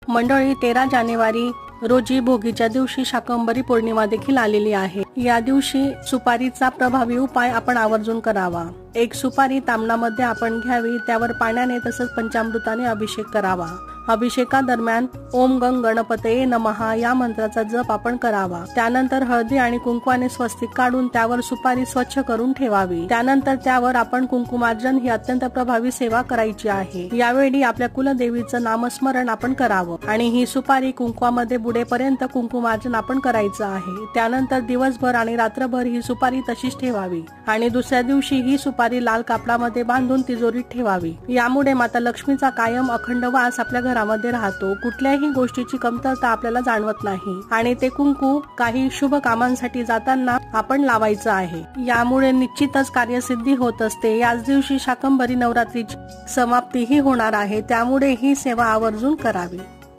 मंडळी, 13 जानेवारी रोजी भोगीच्या दिवशी शाकंभरी पौर्णिमा देखील आलेली आहे। या दिवशी सुपारीचा प्रभावी उपाय आपण आवर्जून करावा। एक सुपारी तामणामध्ये आपण घ्यावी, त्यावर पाण्याने तसंच पंचामृताने अभिषेक करावा। अभिषेकादरम्यान ओम गंग गणपतये नमः या मंत्राचा जप आपण करावा। त्यानंतर हळदी आणि कुंकवाने स्वस्तिक काढून त्यावर सुपारी स्वच्छ करून ठेवावी। त्यानंतर त्यावर आपण कुंकुमार्जन ही अत्यंत प्रभावी सेवा करायची आहे। यावेळी आपल्या कुलदेवीचं नामस्मरण आपण करावं आणि ही सुपारी कुंकवामध्ये बुडेपर्यंत कुंकुमार्जन आपण करायचं आहे। त्यानंतर दिवसभर आणि रात्रभर ही सुपारी तशीच ठेवावी आणि दुसऱ्या दिवशी ही सुपारी लाल कापडामध्ये बांधून तिजोरीत ठेवावी। यामुळे माता लक्ष्मीचा कायम अखंड वास आपल्या घरामध्ये राहतो। कुठल्याही गोष्टीची कमतरता आपल्याला जाणवत नाही आणि ते कुंकू काही शुभ कामांसाठी जाताना आपण लावायचं आहे। यामुळे निश्चितच कार्यसिद्धी होत असते। याच दिवशी शाकंभरी नवरात्रीची समाप्तीही होणार आहे, त्यामुळे ही सेवा आवर्जून करावी।